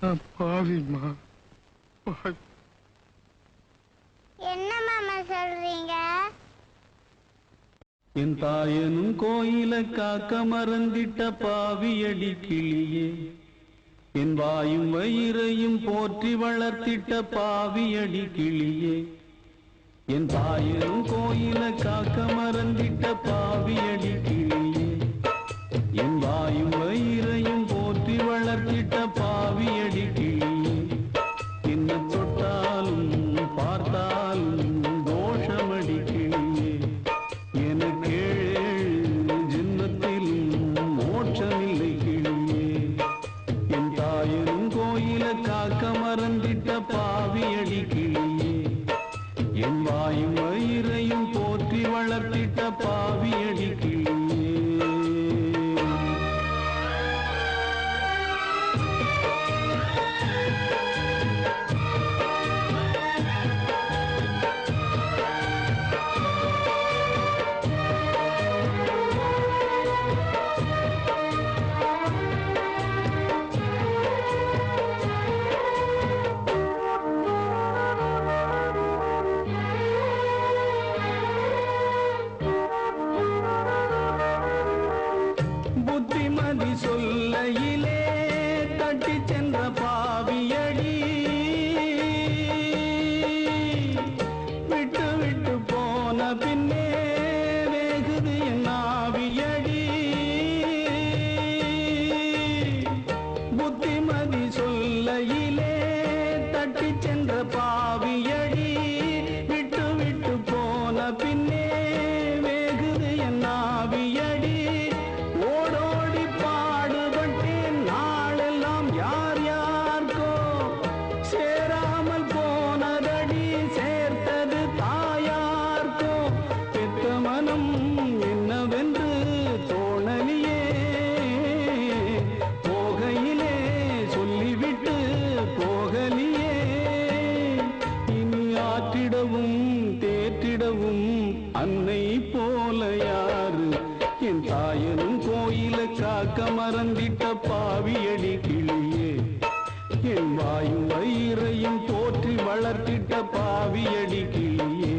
பாவிமா. என்ன மாமா சொல்றீங்க? என் தாயனும் கோயில காக்க மறந்திட்ட பாவியடி கிளியே, என் வாயும் வயிறையும் போற்றி வளர்த்திட்ட பாவியடி கிளியே, என் தாயனும் கோயில காக்க மறந்திட்ட பாவியடி கிளியே, என் வாயும் வயிறையும் போற்றி வளர்த்திட்ட பாவியடி கிளியே, என்ன தொட்டாலும் பார்த்தாலும் தோஷமடி கிளியே, எனக்கு ஏழு ஜென்மத்திலும் மோட்சமில்லை கிளியே, என் தாயனும் கோயில காக்க மறந்திட்ட பாவியடி கிளியே, என் வாயும் வயிறையும் போற்றி வளர்த்திட்ட பாவியடி கிளியே. புத்திமதி சொல்லையிலே தட்டி சென்ற பாவியடி, விட்டு விட்டு போன பின்னே வேகுது என் ஆவியடி, புத்திமதி சொல்லையிலே தட்டி சென்ற பாவியடி, விட்டு விட்டு போன பின்னே வேகுது என் ஆவியடி, ஓடோடி பாடுபட்டேன் நாளெல்லாம் யார் யார்கோ சேராமல் போனதடி, சேர்த்தது தாயார்கோ, பெத்த மனம் என்னவென்று தோணலியே, போகையிலே சொல்லிவிட்டு போகலியே, இனி ஆற்றிடவும் தேற்றிடவும் அன்னை போல யாரு, என் தாயனும் கோயில காக்க மறந்திட்ட பாவியடி கிளியே, என் வாயும் வயிறையும் போற்றி வளர்த்திட்ட பாவியடி கிளியே.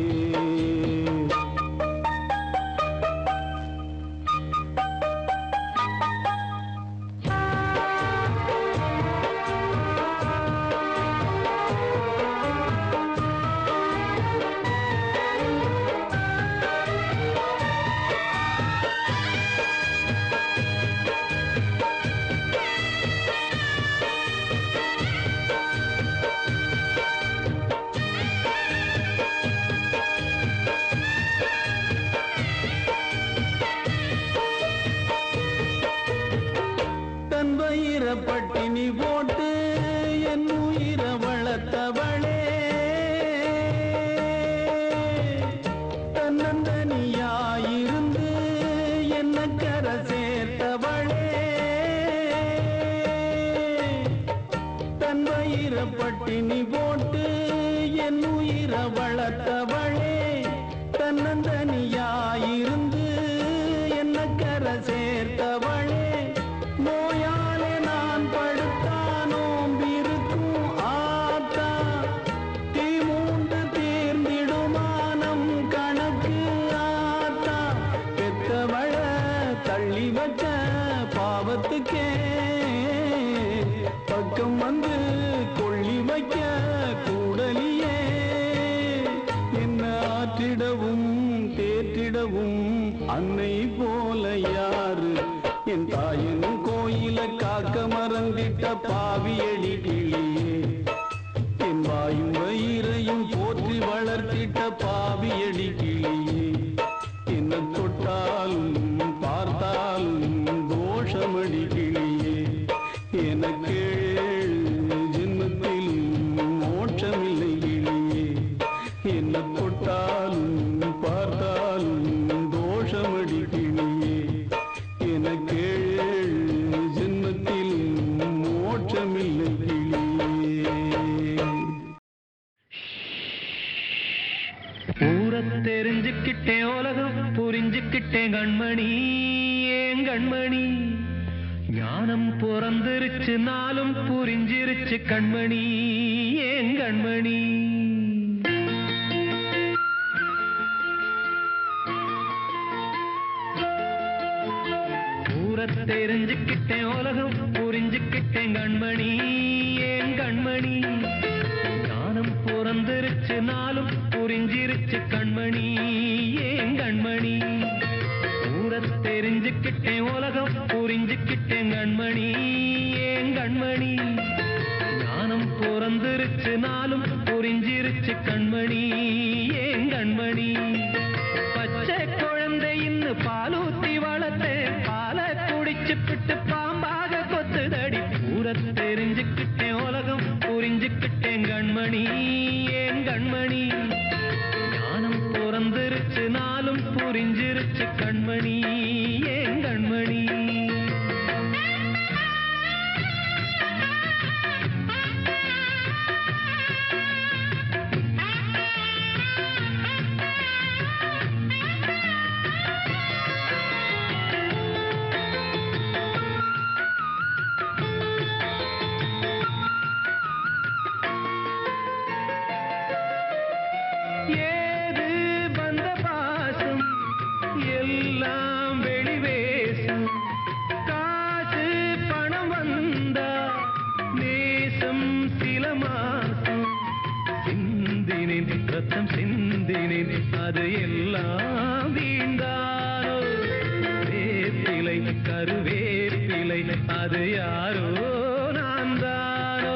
தன் வயிற பட்டினி போட்டு என் உயிர வளர்த்தவளே, தன்னந்தனியாயிருந்து என்ன கரை சேர்த்தவளே, தன் வயிற பட்டினி போட்டு என் உயிர வளர்த்தவளே, தன்னந்தனியாயிருந்து என்ன கரை சேர்த்தவளே, நோயாலே நான் படுத்தானோம்பிருக்கும் ஆத்தா, தீ மூண்டு தீர்ந்திடுமானம் கணக்கு ஆத்தா, பெத்தவள தள்ளி வச்ச பாவத்துக்கே பக்கம் வந்து கொள்ளி வைக்க கூடலியே, என்ன ஆற்றிடவும் தேற்றிடவும் அன்னை போல யாரு, என் தாயனும் கோயில காக்க மறந்திட்ட பாவியடி கிளியே, என் வாயும் வயிறையும் போற்றி வளர்த்திட்ட பாவியடி கிளியே, என்ன தொட்டாலும் பார்த்தாலும் தோஷமடி கிளியே, எனக்கு ஏழு ஜென்மத்திலும் மோட்சமில்லை கிளியே, என்ன தொட்டாலும் பார்த்தாலும் தோஷமடி கிளியே, எனக்கு ஏழு ஜென்மத்திலும் மோட்சமில்லை கிளியே. ஊரத் தெரிஞ்சுக்கிட்டேன் உலகம் புரிஞ்சுக்கிட்டேன் கண்மணி, ஏன் கண்மணி, ஞானம் பிறந்திருச்சு நாளும் புரிஞ்சிருச்சு கண்மணி ஏன் கண்மணி தெரிஞ்சுக்கிட்டேன் உலகம் புரிஞ்சுக்கிட்டேன் கண்மணி ஏன் கண்மணி ஞானம் பிறந்திருச்சு நாளும் புரிஞ்சிருச்சு கண்மணி ஏன் கண்மணி தெரிஞ்சுக்கிட்டேன் உலகம் புரிஞ்சுக்கிட்டேன் கண்மணி ஏன் கண்மணி ஞானம் பிறந்திருச்சு நாளும் புரிஞ்சிருச்சு கண்மணி ஏன் கண்மணி பச்சை குழந்தை இன்னும் பாலூத்தி வளர்த்தேன் பாலை குடிச்சுப்பிட்டு பாம்பாக கொத்துதடி தெரிஞ்சுக்கிட்டேன் உலகம் புரிஞ்சுக்கிட்டேன் கண்மணி ஏன் கண்மணி ஞானம் பிறந்திருச்சு நாளும் புரிஞ்சிருச்சு கண்மணி ஏன் கண்மணி அது எல்லாம் வீண்டானோ வேப்பிலை கருவேப்பிலை அது யாரோ நான் தானோ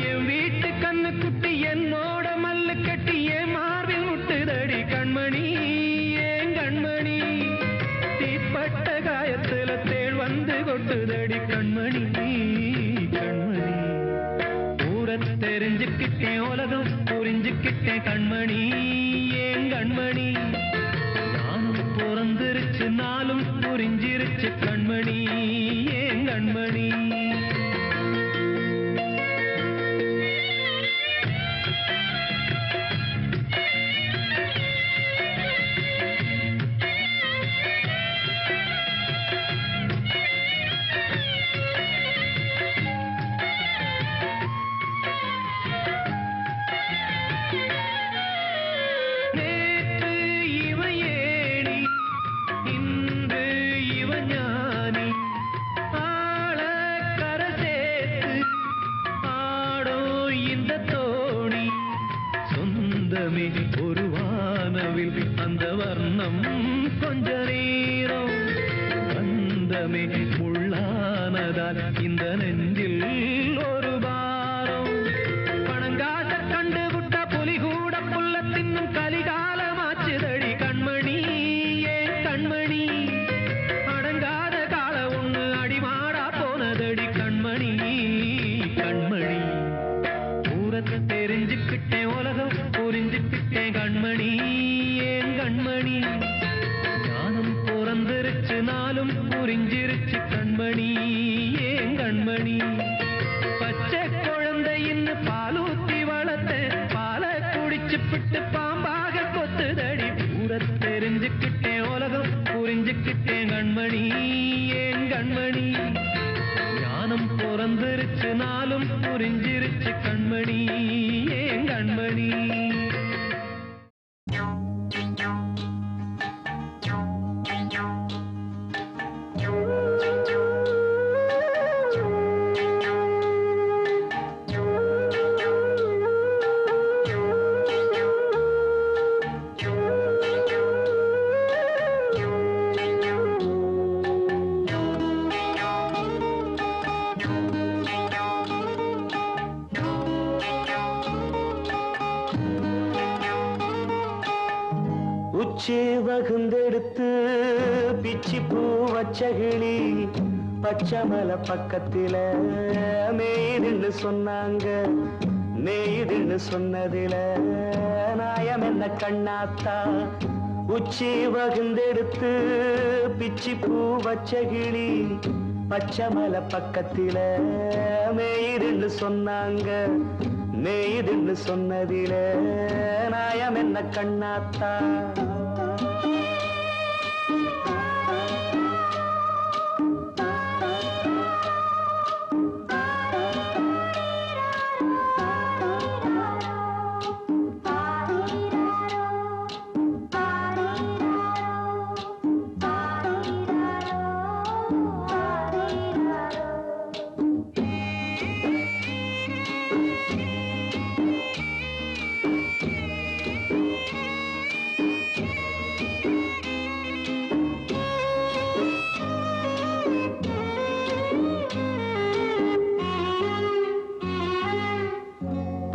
என் வீட்டு கண்ணு குட்டி என்னோட மல்லு கட்டி என் மார்பில் முட்டுதடி கண்மணி ஏன் கண்மணி தீப்பட்ட காயத்துல தேள் வந்து கொட்டுதடி கண்மணி கண்மணி ஊரை தெரிஞ்சுக்கிட்டேன் உலகம் புரிஞ்சுக்கிட்டேன் கண்மணி கண்மணி நானும் பிறந்திருச்சு நாளும் புரிஞ்சிருச்சு கண்மணி ஏன் கண்மணி ஒரு வானவில் அந்த வர்ணம் கொஞ்ச நேரம் வந்தமே உள்ளானதால் இந்த நெஞ்சில் ஒரு பாரம் பணங்காச கண்டு விட்ட புலி கூட புல்ல தின்னும் கலிகாலமாச்சுதடி கண்மணி ஏன் கண்மணி அடங்காத கால ஒண்ணு அடிமாடா போனதடி கண்மணி கண்மணி ஊரத்தை தெரிஞ்சுக்கிட்டேன் உலகம் புரிஞ்சுக்கிட்டேன் கண்மணி ஏன் கண்மணி ஞானம் பிறந்திருச்சு நாளும் புரிஞ்சிருச்சு கண்மணி ஏன் கண்மணி பச்சை குழந்தை இன்னும் பாலூத்தி வளர்த்த பாலை குடிச்சுப்பிட்டு பாம்பாக கொத்துதடி ஊரை தெரிஞ்சுக்கிட்டேன் உலகம் புரிஞ்சுக்கிட்டேன் கண்மணி ஏன் கண்மணி ஞானம் பிறந்திருச்சு நாளும் புரிஞ்சிருச்சு கண்மணி ஏன் கண்மணி வகுந்தெடுத்து பிச்சி பூ வச்சகிளி பச்சமலை பக்கத்தில மேயுதுன்னு சொன்னாங்க மேயுதுன்னு சொன்னதில நாயம் என்ன கண்ணாத்தா உச்சி வகுந்தெடுத்து பிச்சி பூ வச்சகிளி பச்சமலை பக்கத்தில மேயுதுன்னு சொன்னாங்க மேயுதுன்னு சொன்னதில நாயம் என்ன கண்ணாத்தா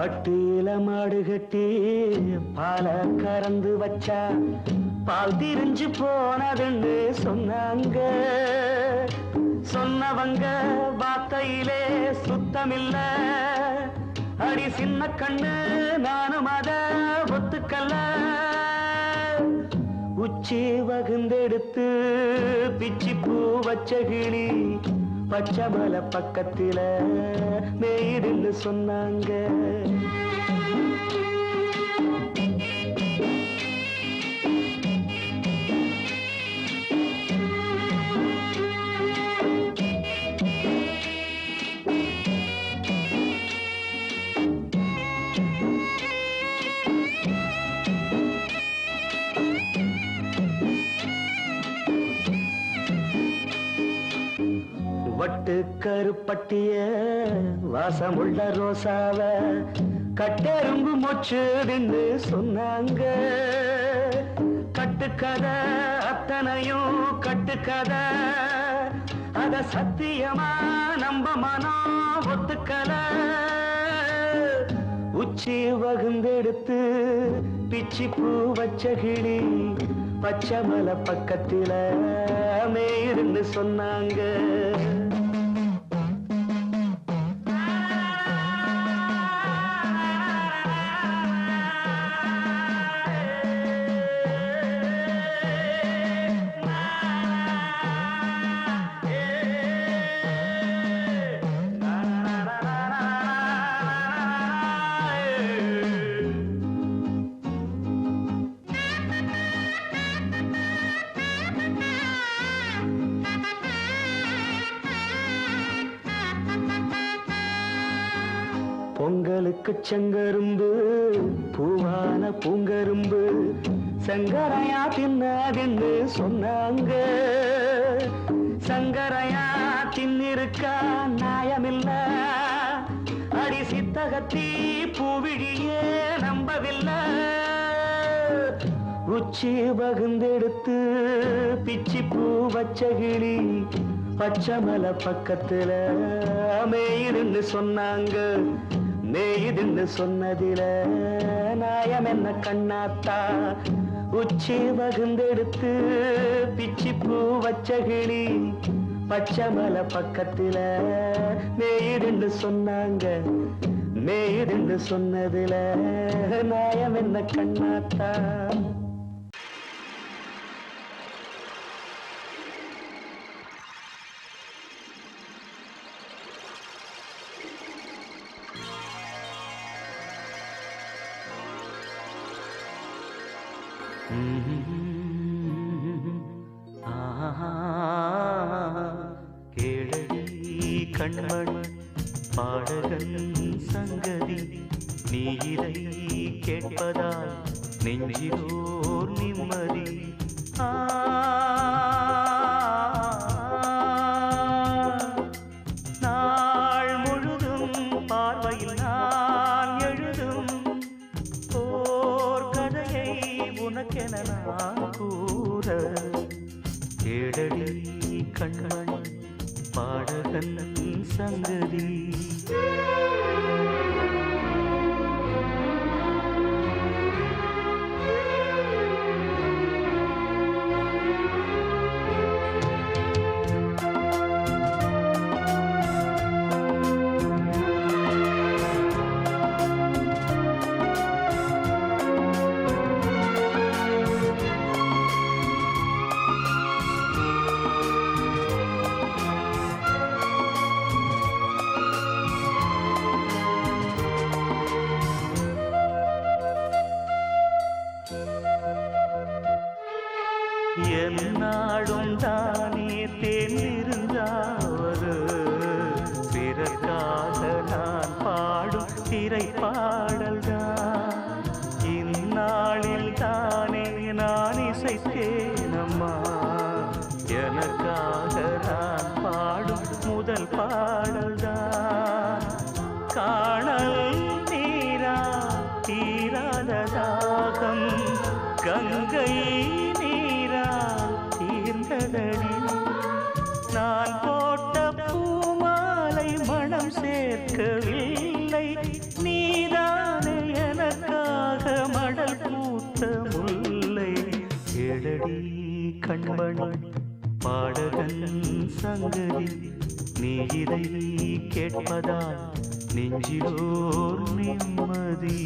பட்டியில மாடு கட்டி பால கறந்து வச்சா பால் திரிஞ்சு போனதுன்னு சொன்னாங்க. சொன்னவங்க வார்த்தையிலே சுத்தமில்ல. அடி சின்ன கண்ணு நானும் அத ஒத்துக்கல்ல. உச்சி வகுந்தெடுத்து பிச்சி பூ வச்ச கிளி பச்சை மலை பக்கத்தில மேயிடுன்னு சொன்னாங்க. வட்டு கருப்பட்டிய வாசமுள்ள ரோசாவ கட்டெரும்பு மொச்சுதுன்னு சொன்னாங்க. கட்டுக்கதை அத்தனையும் கட்டுக்கதை, அத சத்தியமா நம்ப மனம் ஒத்துக்கல. உச்சி வகுந்தெடுத்து பிச்சி பூ வச்ச கிளி பச்சை மலை பக்கத்தில மேயிருந்து சொன்னாங்க. பொங்கலுக்கு செங்கரும்பு பூவான பூங்கரும்பு சங்கரையா தின்னாதுன்னு சொன்னாங்க. சங்கரையா தின்னிருக்கா நியாயமில்ல. அடி சித்தகத்தி பூவிழியே நம்பவில்லை. உச்சி வகுந்தெடுத்து பிச்சி பூ வச்ச கிளி பச்சை மலை பக்கத்துல மேயிடுன்னு சொன்னாங்க. மேயுதுன்னு சொன்னதில நாயம் என்ன கண்ணாத்தா. உச்சி வகுந்தெடுத்து பிச்சி பூ வச்ச கிளி பச்சை மலை பக்கத்தில மேயுதுன்னு சொன்னாங்க. மேயுதுன்னு சொன்னதில நாயம் என்ன கண்ணாத்தா. கேளடி கண்மணி பாடகன் சங்கதி, நீ இதை கேட்பதால் நெஞ்சிலோர் நிம்மதி. நாள் முழுதும் பார்வையில் நான் எழுதும் ஓர் கதையை உனக்கென நான் கூற. கேளடி கண்மணி பாடகன் சங்கதி. என்னாடும் தானே தேர்ந்திருந்தாவது பிறக்காக நான் பாடும் திரைப்பாடல்தான். இந்நாளில் தானே நான் இசைத்தேனம்மா, எனக்காக நான் பாடும் முதல் பாடல்தான். காணல் நீரா தீராத தாகம் கங்கை தீர்ந்ததடி. நான் போட்ட பூமாலை மனம் சேர்க்கவில்லை, நீதான் கண்மணி பாடகன் சங்கதி நீ இதை கேட்பதால் நெஞ்சிலோர் நிம்மதி.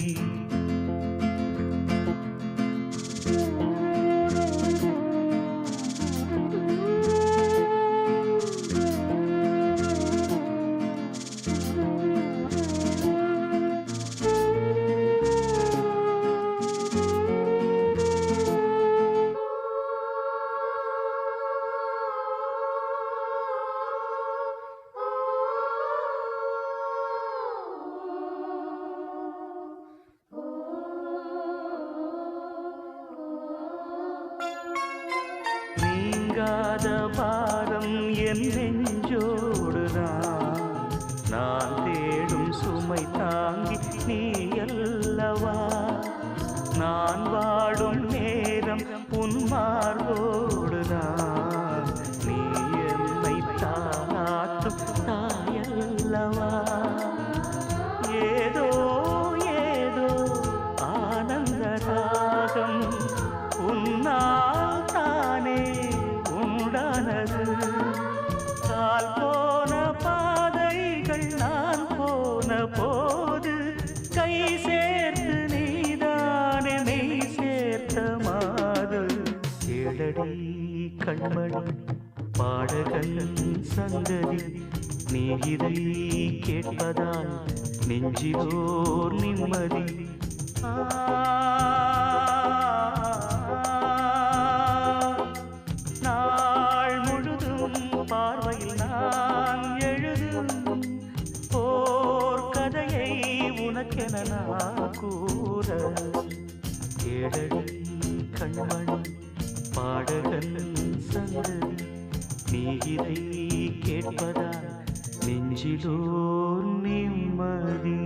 நீங்காத பாரம் என் நெஞ்சோடுதான் நான் தேடும் சுமை தாங்கி நீ அல்லவா. நான் வாடும் நேரம் உன் மார்போடுதான் நீ என்னை தாளாட்டும் தாயல்லவா. ஏதோ ஏதோ ஆனந்த ராகம் உன்னால் தானே உண்டானது. கால் போன பாதைகள் நான் போன போது கை சேர்த்து நீதானே மெய் சேர்த்த மாது. கேளடி கண்மணி பாடகன் சங்கதி நீ இதை கேட்பதால் நெஞ்சிலோர் நிம்மதி. நாள் முழுதும் பார்வையில் நான் எழுதும் ஓர் கதையை உனக்கென நான் கூற. கேளடி கண்மணி பாடகன் சங்கதி நீ இதை கேட்பதால் நெஞ்சிலோர் நிம்மதி.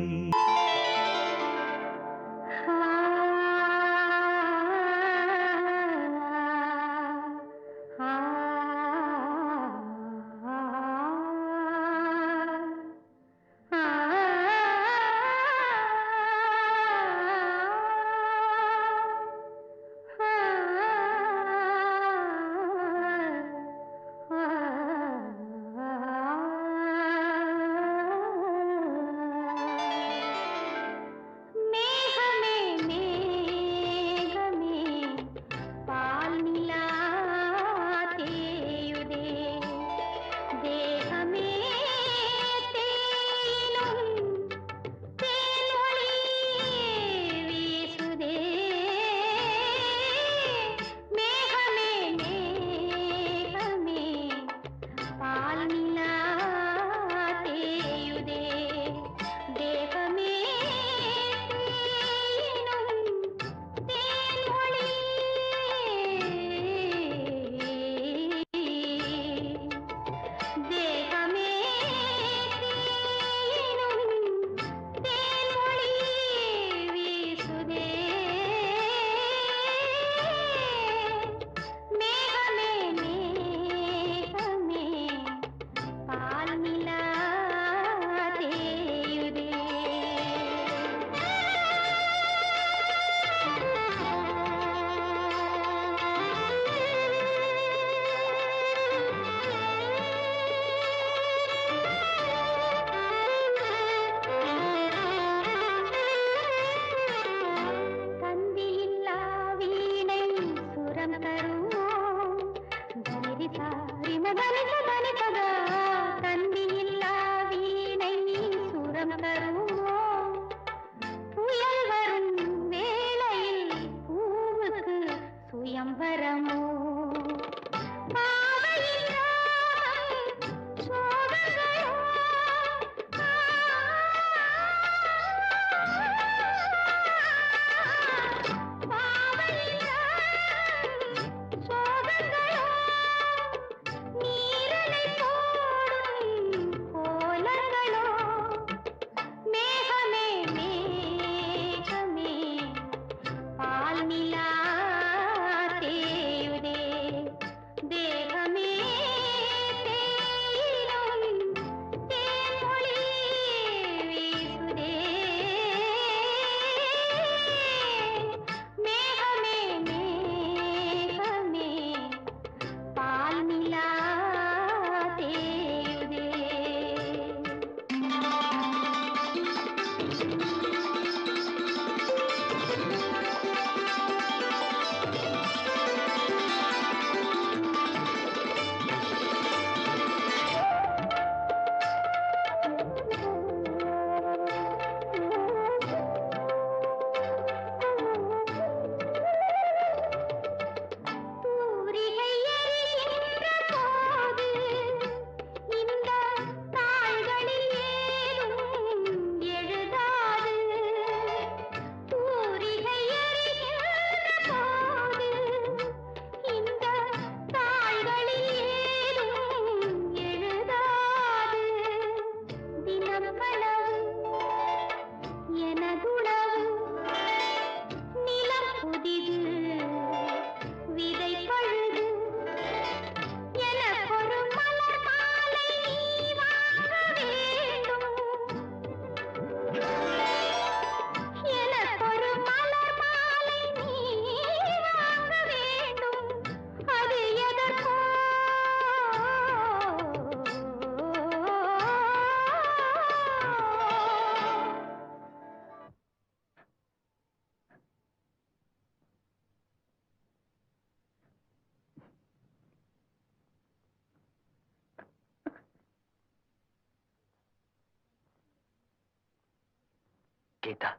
கீதா,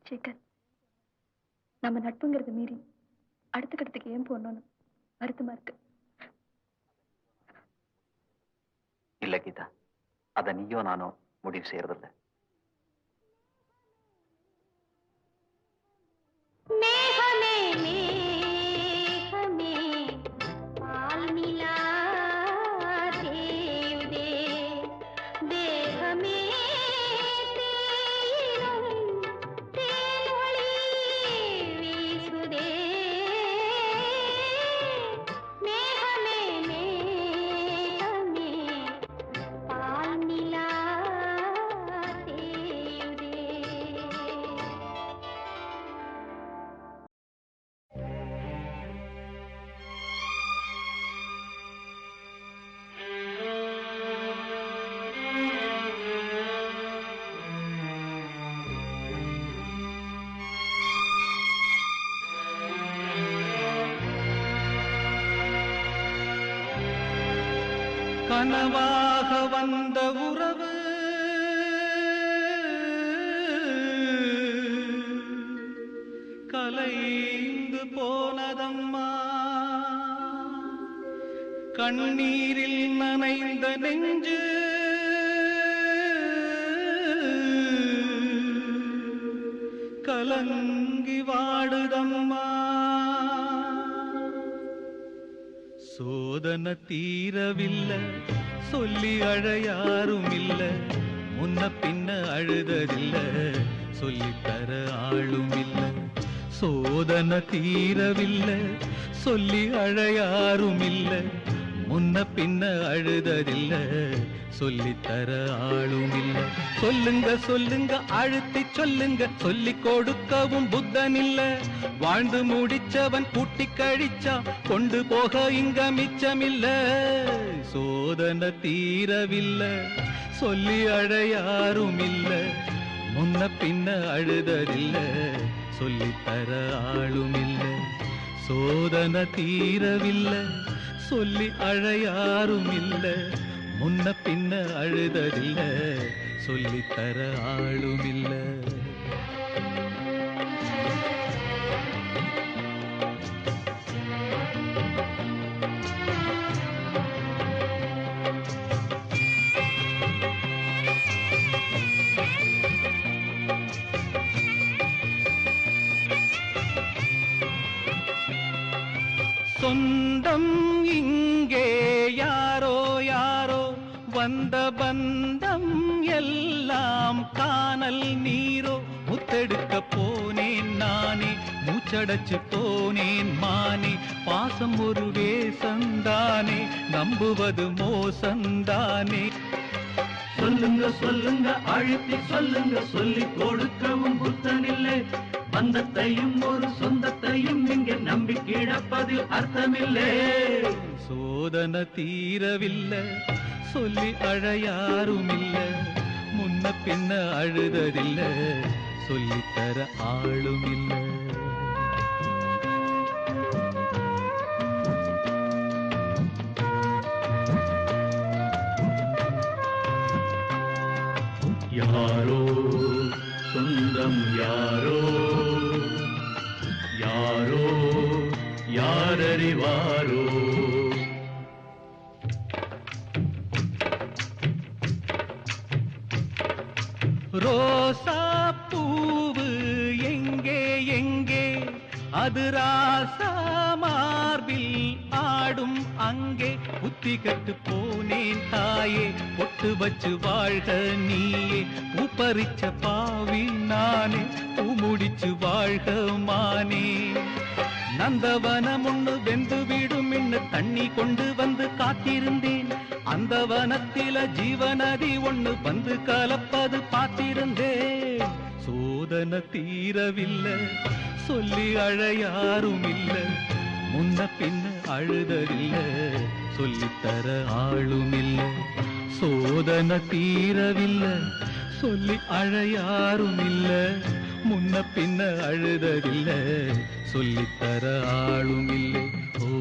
சேகர், நம்ம நட்புங்கிறத மீறி அடுத்த கட்டத்துக்கு ஏன் போனோம்னு வருத்தமா இருக்கு. இல்ல கீதா, அத நீயோ நானோ முடிவு செய்யறதில்ல. மேகமே மேகமே பால் நிலா தேவதே தேகமே தேயிலும் தேனொளி வீசுதே மேகமே மேகமே பால் நிலா தேவதே. கனவாக வந்த உறவு கலைந்து போனதம்மா, கண்ணீரில் நனைந்த நெஞ்சு கலங்கி வாடுதம்மா. சோதனை தீரவில்லை, சொல்லி அழ யாரும் இல்ல, முன்ன பின்ன அழுததில்ல, சொல்லித்தர ஆளும் இல்ல. சோதனை தீரவில்லை, சொல்லி அழ யாரும் இல்ல, முன்ன பின்ன அழுததில்ல, சொல்லித்தர ஆளும் இல்ல. சொல்லுங்க சொல்லுங்க அழுத்தி சொல்லுங்க, சொல்லி கொடுக்கவும் புத்தன் இல்ல. வாழ்ந்து முடிச்சவன் கூட்டி கழிச்சா கொண்டு போக இங்க மிச்சமில்ல. சோதனை தீரவில்லை, சொல்லி அழ யாரும் இல்ல, முன்ன பின்ன அழுததில்ல, சொல்லித்தர ஆளும் இல்ல. சோதனை தீரவில்லை, சொல்லி அழ யாரும் இல்ல, முன்ன பின்ன அழுததில்ல, சொல்லித்தர ஆளும் இல்ல. சொந்தம் இங்கே யாரோ யாரோ, வந்த பந்தம் எல்லாம் காணல் நீரோ. முத்தெடுக்க போனேன் நானே, மூச்சடைச்சு போனேன் மானே. பாசம் ஒரு வேசந்தானே, நம்புவது மோசந்தானே. சொல்லுங்க சொல்லுங்க அழுத்தி சொல்லுங்க, சொல்லி கொடுக்கவும் புத்தனில்லை. பந்தத்தையும் ஒரு சொந்தத்தையும் இங்க நம்பி கிடப்பதில் அர்த்தமில்லை. சோதனை தீரவில்லை, சொல்லி அழ யாரும் இல்ல, முன்ன பின்ன அழுததில்ல, சொல்லித்தர ஆளும் இல்ல. யாரோ சொந்தம் யாரோ யாரோ யாரறிவாரோ. ரோசா பூவு எங்கே எங்கே, அது ராசா மார்பில் ஆடும் அங்கே. புத்தி கட்டு போனேன் தாயே, பொட்டு வச்சு வாழ்க நீயே. பூப்பறிச்ச பாவி நானே, பூ முடிச்சு வாழ்க மானே. நந்தவனம் ஒண்ணு வெந்து விடும் இன்னு தண்ணி கொண்டு வந்து காத்திருந்தேன். அந்த வனத்தில ஜீவநதி ஒண்ணு வந்து கலப்பது பார்த்திருந்தேன். சோதனை தீரவில்லை, சொல்லி அழ யாரும் இல்ல, முன்ன பின்ன அழுததில்ல, சொல்லித்தர ஆளும் இல்ல. சோதனை தீரவில்லை, சொல்லி அழ யாரும் இல்ல, முன்ன பின்ன அழுததில்ல, சொல்லித்தர ஆளும் இல்லை. ஓ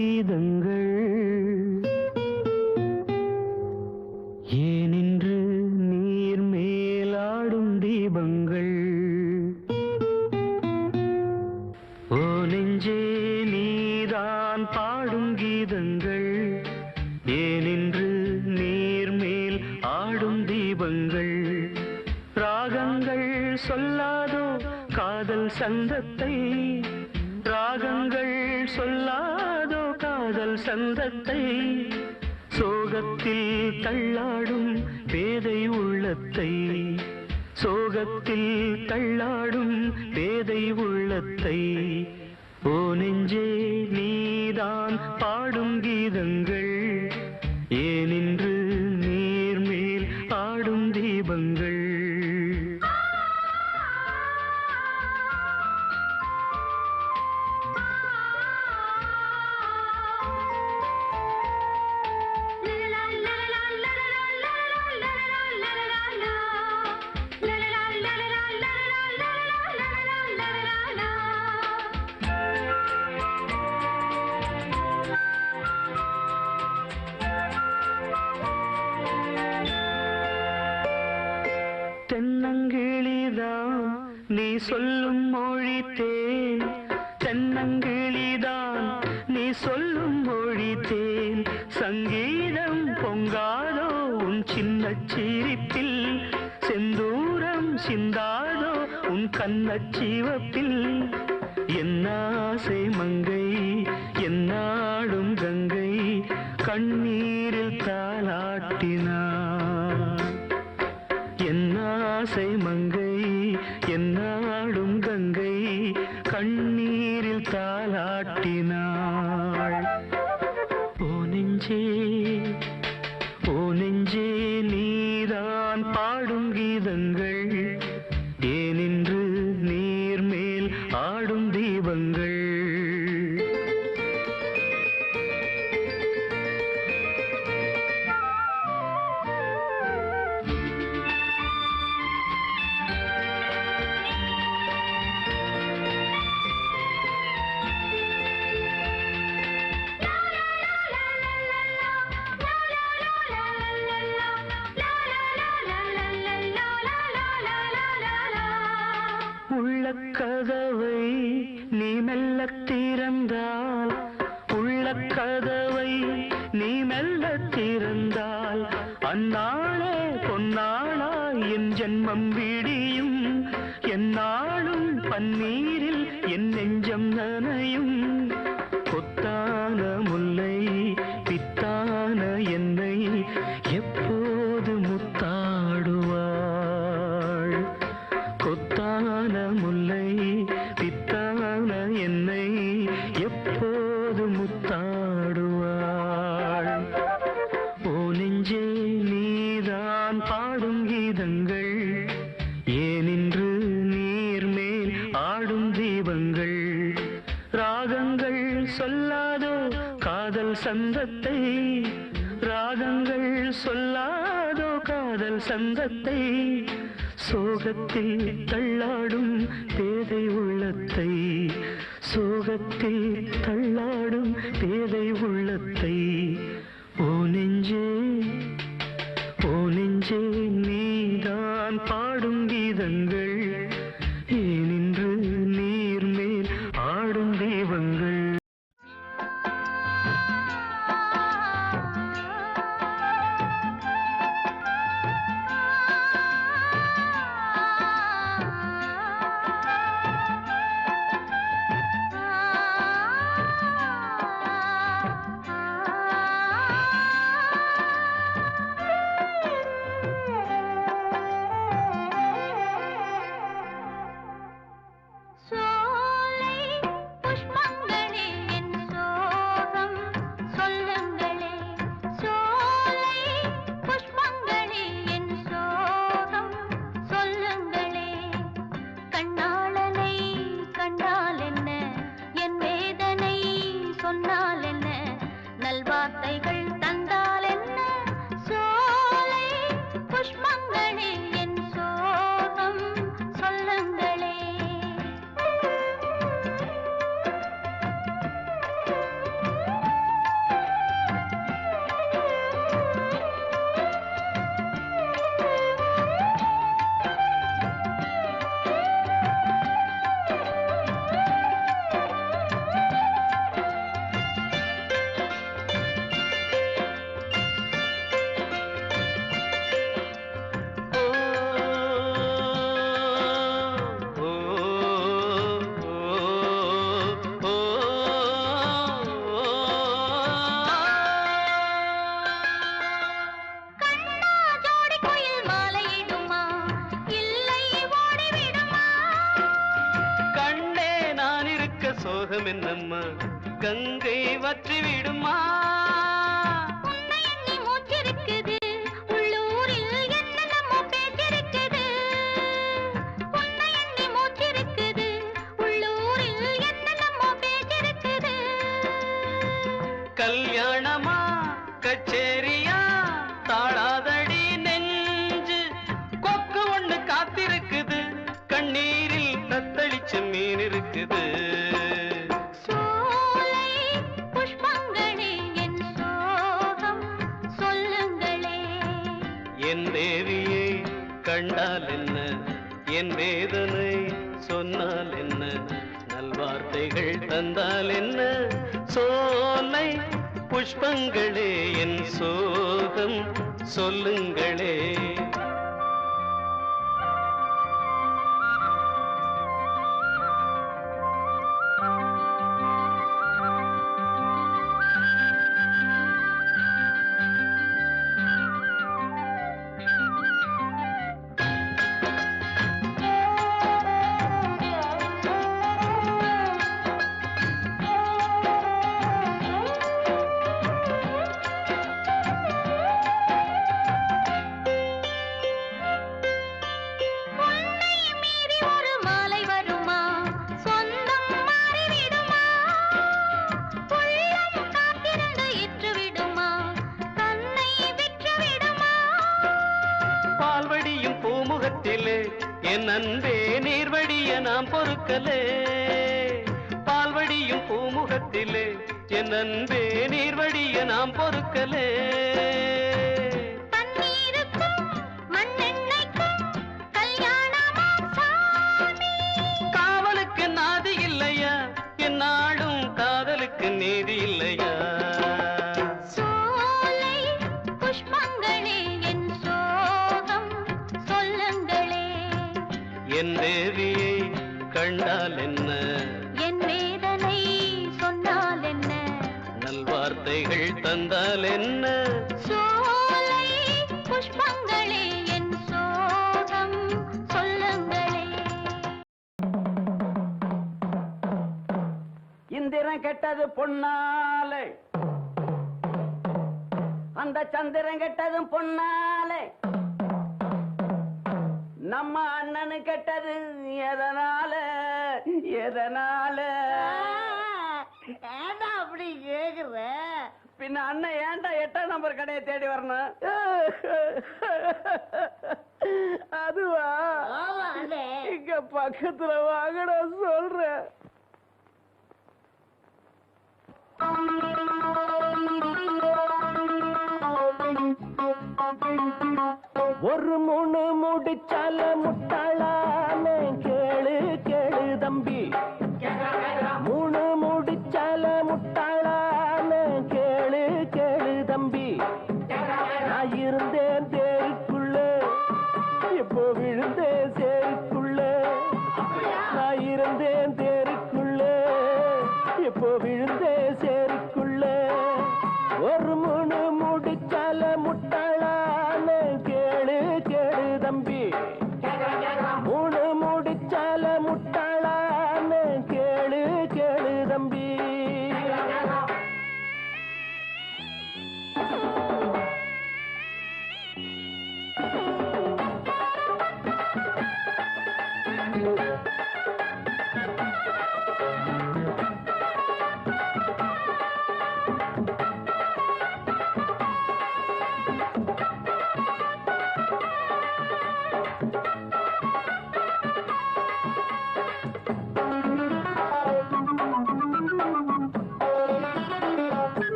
கீதங்கள் ஏனின்று நீர் மேலாடும் தீபங்கள் ஓ நெஞ்சே நீதான் பாடும் கீதங்கள் ஏனின்று நீர் மேல் ஆடும் தீபங்கள் ராகங்கள் சொல்லாதோ காதல் சந்தத்தை ராகங்கள் சொல்லாதோ காதல் சந்தத்தை சோகத்தில் தள்ளாடும் பேதை உள்ளத்தை சோகத்தில் தள்ளாடும் பேதை உள்ளத்தை ஓ நெஞ்சே நீதான் பாடும் கீதங்கள் ஏனின்று நீர் மேல் ஆடும் தீபங்கள் தென்னங்கிளிதான் நீ சொல்லும் மொழி தேன் தென்னங்கிளிதான் நீ சொல்லும் மொழி தேன் சங்கீதம் பொங்காதோ உன் சின்ன சிரிப்பில் செந்தூரம் சிந்தாதோ உன் கண்ணச் சிவப்பில் என்னாசை மங்கை என்னாடும் கங்கை கண்ணீரில் தாலாட்டினார் என்னாசை மங்கை என்னாடும் கங்கை கண்ணீரில் தாலாட்டினாள் ஓ நெஞ்சே நீதான் பாடும் கீதங்கள் ஏனின்று நீர் மேல் ஆடும் தீபங்கள் உள்ளக்கதவை நீ மெல்லத் திறந்தால் உள்ளக்கதவை நீ மெல்லத் திறந்தால் அந்நாளே பொன்னாளா என் ஜென்மம் விடியும் எந்நாளும் பன்னீரில் என் நெஞ்சம் நனையும் கொத்தான முல்லை பித்தான என்னை எப்போது முத்தாடுவாள் கொத்தான முல்லை பித்தான என்னை எப்போது முத்தாடுவாள் ஓ நெஞ்சே நீதான் பாடும் கீதங்கள் ஏனின்று நீர் மேல் ஆடும் தீபங்கள் ராகங்கள் சொல்லாதோ காதல் சந்தத்தை ராகங்கள் சொல்லாதோ காதல் சந்தத்தை சோகத்தில் தள்ளாடும் பேதை உள்ளத்தை சோகத்தில் தள்ளாடும் பேதை உள்ளத்தை ஓ நெஞ்சே நீதான் பாடும் கீதங்கள் ஏனின்று நீர் மேல் ஆடும் தெய்வங்கள் ஆ மோகம் என்னம்மா கங்கை வற்றி விடுமா உன்னை எண்ணி மூச்சிருக்குது உள்ளூரில் என்னென்னமோ பேச்சிருக்குது உன்னை எண்ணி மூச்சிருக்குது உள்ளூரில் என்னென்னமோ பேச்சிருக்குது கல்யாணமா கச்சேரியா தாழாதடி நெஞ்சு கொக்கு ஒண்ணு காத்திருக்குது கண்ணீரில் தத்தளிச்ச மீன் இருக்குது சோலை புஷ்பங்களே என் சோகம் சொல்லுங்களே என் தேவியை கண்டால் என்ன என் வேதனை சொன்னால் என்ன நல்வார்த்தைகள் தந்தால் என்ன சோலை புஷ்பங்களே என் சோகம் சொல்லுங்களே உன்னை மீறி ஒரு மாலை வருமா சொந்தம் மாறிவிடுமா உள்ளம் காத்திருந்து இற்று விடுமா தன்னை விற்று விடுமா பால்வடியும் பூமுகத்திலே என் அன்பே நீர்வடிய நாம் பொறுக்கலே பால்வடியும் பூமுகத்திலே என் அன்பே நீர்வடிய நாம் பொறுக்கலே தண்ணீருக்கும் மண்ணெண்ணெய்க்கும் கல்யாணமா சாமி காவலுக்கு நாதி இல்லையா என் நாடும் காதலுக்கு நீதி இல்லையா சோலை புஷ்பங்களே என் சோகம் சொல்லுங்களே என் தேவியை கண்டால் என்ன என் வேதனை சொன்னால் என்ன நல்வார்த்தைகள் தந்தால் என்ன சோலை புஷ்பங்களே என் சோகம் சொல்லுங்களே இந்திரன் கெட்டது பொன்னாலே அந்த சந்திரன் கெட்டதும் பொன்னாலே நம்ம அண்ணனு கெட்டது எதனால எதனால ஏண்டா அப்படி கேக்குற பின்ன அண்ணன் ஏன்டா 8ஆம் நம்பர் கடையை தேடி வரணும் அதுவா இங்க பக்கத்துல வாங்கடா சொல்றேன் ஒரு மூணு முடிச்சால முட்டாளான கேளு கேளு தம்பி மூணு முடிச்சால முட்டாளான கேளு கேளு தம்பி நான் இருந்தேன் தேருக்குள்ள இப்போ விழுந்தேன் சேருக்குள்ள நான் இருந்தேன் தேருக்குள்ள இப்போ விழுந்தேன் சேருக்குள்ள ஒரு மூணு முடிச்சால முட்டாளான கேளு கேளு தம்பி மூணு முடிச்சால முட்டாளான கேளு கேளு தம்பி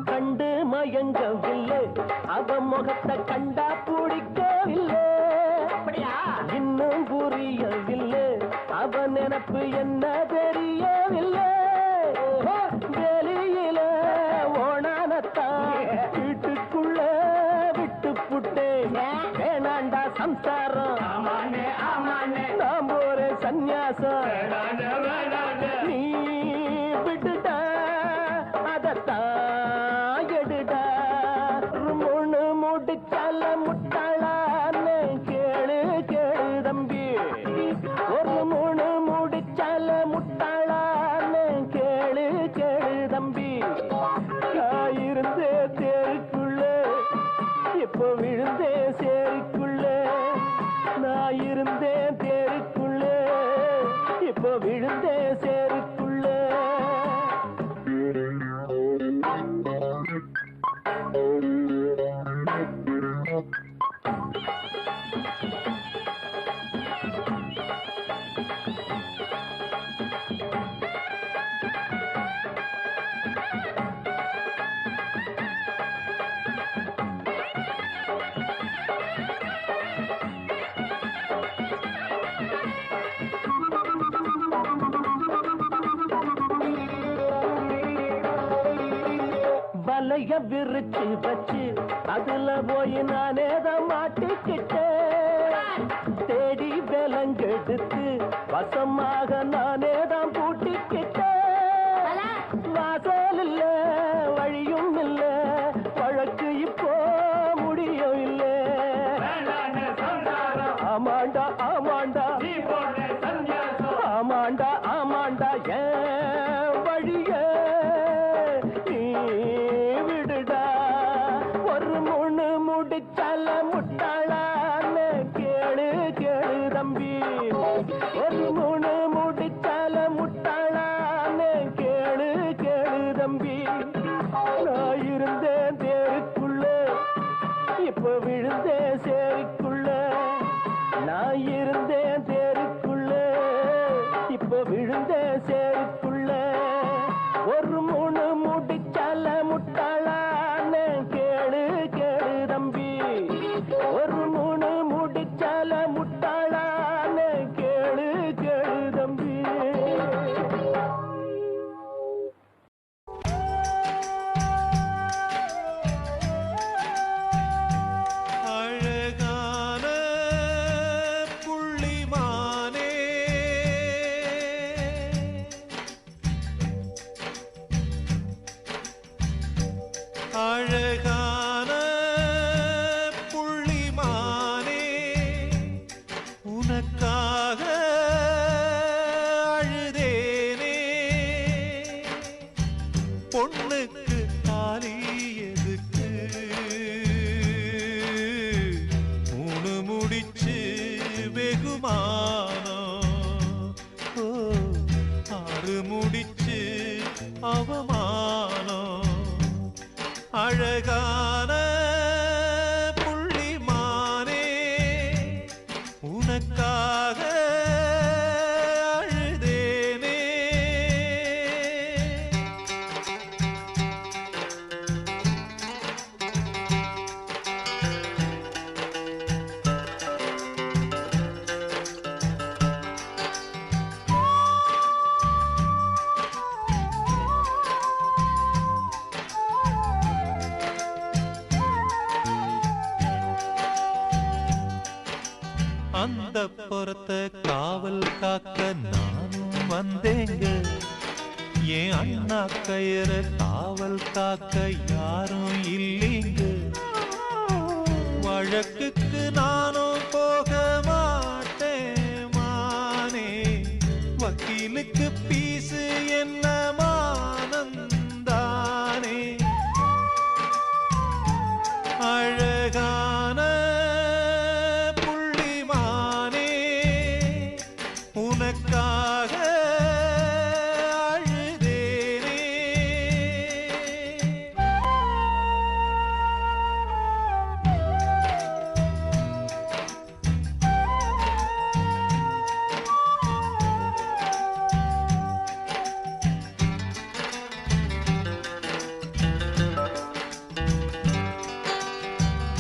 கண்டு மயங்கவில்லை அவ முகத்தை கண்டா பிடிக்கவில்லை இன்னும் புரியவில்லை அவ நினைப்பு என்ன தெரியவில்லை வெளியில ஓணானத்தான் வீட்டுக்குள்ள விட்டு புட்டேன் வேணாண்டா சம்சாரம் நாம் ஒரு சந்நியாசம் நீ விட்டுட்டா அதத்தான் எடுடா முன்னு முடிச்சால முட்டாளான்னு கேளு கேளு தம்பி ஒரு மூணு முடிச்சால முட்டாளா விழுந்தே சேருக்குள்ள. வலைய விரிச்சு வச்சு அதுல போய் நானேதான் மாட்டிக்கிட்டேன். தேடி விலங்கெடுத்து வசமாக நானேதான் பூட்டிக்கிட்டேன். வாசல் இல்ல வழியும் இல்ல வழக்கு இப்போ முடியும் இல்ல. ஆமாண்டா ஆமாண்டா ஆமாண்டா ஆமாண்டா ஏன் வழிய முடிச்சால முட்டாளான்னு கேளு கேளு தம்பி. ஒரு மூணு முடிச்சால முட்டாளான்னு கேளு கேளு தம்பி. நான் இருந்தேன் தேருக்குள்ள இப்ப விழுந்தேன் சேரிக்குள்ள. நான் இருந்தேன் தேருக்குள்ள இப்ப விழுந்தேன் சேரிக்குள்ள. ஒரு மூணு முடிச்சால முட்டாளான்னு கேளு கேளு தம்பி. ஒரு மூணு முடிச்சால முட்டாளான்னு கேளு கேளு தம்பி. அழகான புள்ளிமானே அழகான புள்ளிமானே உனக்காக அழுதேனே. பொண்ணுக்கு தாலி எதுக்கு மூணு முடிச்சு வெகுமானம். ஓ, 6 முடிச்சு அவமானம். அழகான புள்ளிமானே உனக்காக அழுதேனே. அந்த புறத்த காவல் காக்க நானும் வந்தேங்க. என் அண்ணா கயிற காவல் காக்க யாரும் இல்லைங்க. வழக்குக்கு நானும் போக மாட்டேன் மானே. வக்கீலுக்கு பீசு என்ன மானந்தானே. அழகான புள்ளிமானே உனக்காக அழுதேனே.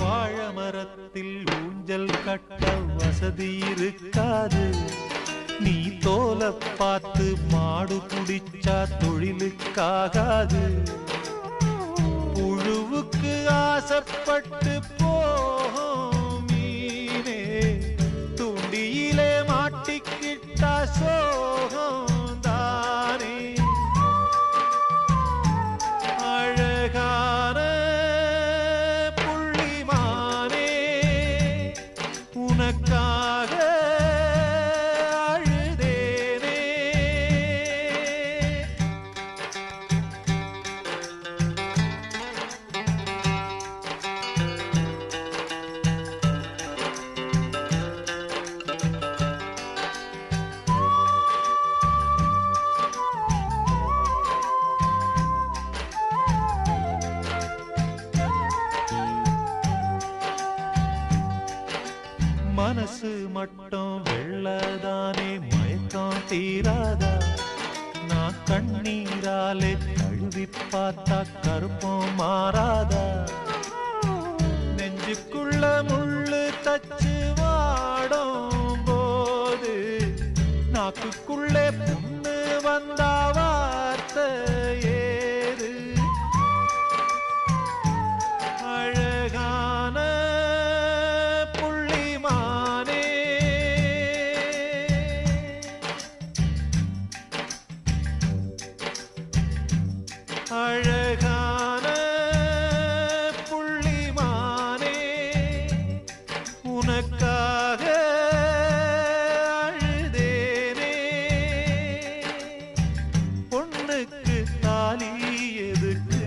வாழமரத்தில் ஊஞ்சல் கட்ட வசதி இருக்காது. நீ தோல பார்த்து மாடு குடிச்சா தொழிலுக்காகாது. புழுவுக்கு ஆசைப்பட்டு போகும் மீனே துண்டியிலே மாட்டிக்கிட்டா சோகம் தானே. அழகான புள்ளிமானே உனக்காக அழுதேனே. மட்டும் வெள்ளதானே மயக்கம் தீராதா நான் கண்ணீராலே கழுவி பார்த்தா கருப்பம் மாறாதா நெஞ்சுக்குள்ள முள்ளு தச்சு வாடும் போது நாக்குக்குள்ளே புண்ணு வந்தா வார்த்தை ஏது அழகான புள்ளிமானே அழகான புள்ளிமானே உனக்காக அழுதேனே பொண்ணுக்கு தாலி எதுக்கு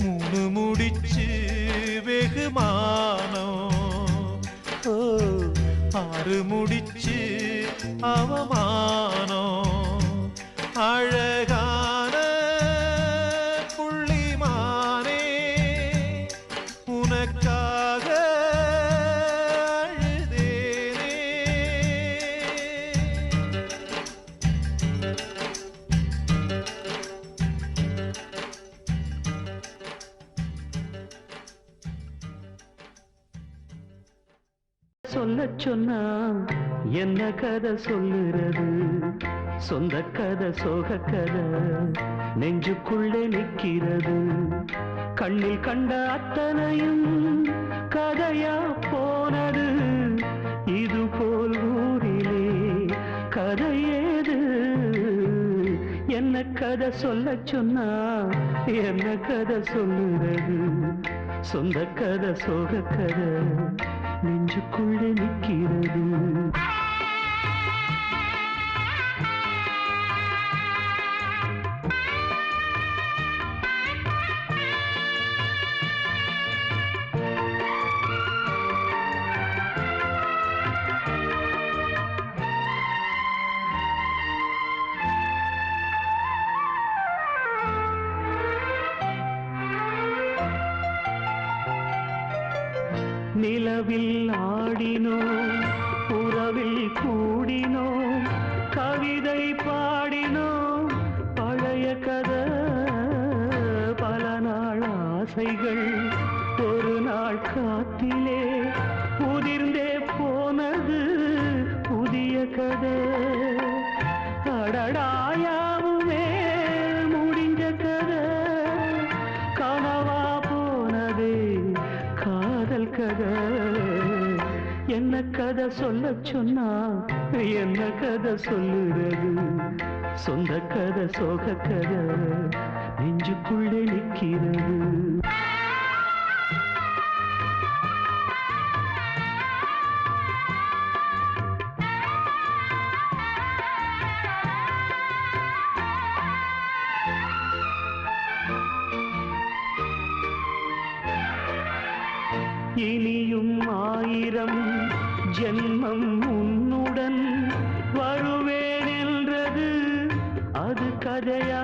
மூணு முடிச்சு வெகுமானம் ஓ ஆறு முடிச்சு அவமானம் அழகான புள்ளிமானே உனக்காக அழுதேனே சொல்லச் சொன்னா என்ன கதை சொல்லுறது சொந்த கதை சோக கதை நெஞ்சுக்குள்ளே நிற்கிறது கண்ணில் கண்ட அத்தனையும் கதையா போனது இது போல் ஊரிலே கதை ஏது என்ன கதை சொல்லச் சொன்னா என்ன கதை சொல்லுறது சொந்த கதை சோக கதை நெஞ்சுக்குள்ளே நிற்கிறது நிலவில் ஆடினோம் உறவில் கூடினோம் கவிதை பாடினோம் பழைய கதை பல நாள் ஆசைகள் ஒரு நாள் காத்திலே உதிர்ந்தே போனது புதிய கதை அடடாயாவுமே முடிஞ்ச கதை கனவா போனதே காதல் கதை என்ன கதை சொல்லச் சொன்னா என்ன கதை சொல்லுறது சொந்த கதை சோக கதை நெஞ்சுக்குள்ளே நிற்கிறது இனியும் ஆயிரம் ஜென்மம் உன்னுடன் வருவேன் என்றது அது கதையா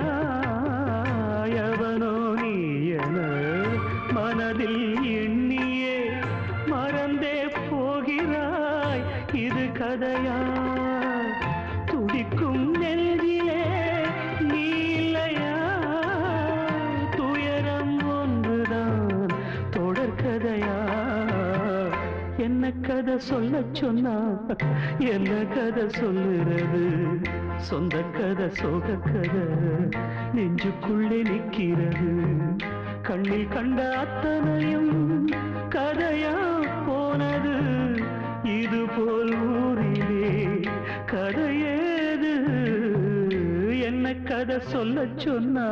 எவனோ நீ என மனதில் எண்ணியே மறந்தே போகிறாய் இது கதையா துடிக்கும் நெஞ்சிலே நீ இல்லையா துயரம் ஒன்றுதான் தொடர்கதையா என்ன கதை சொல்லச் சொன்னா என்ன கதை சொல்லுறது சொந்த கதை சோக கதை நெஞ்சுக்குள்ளே நிற்கிறது கண்ணில் கண்ட அத்தனையும் கதையா போனது இது போல் ஊரிலே கதையேது என்ன கதை சொல்லச் சொன்னா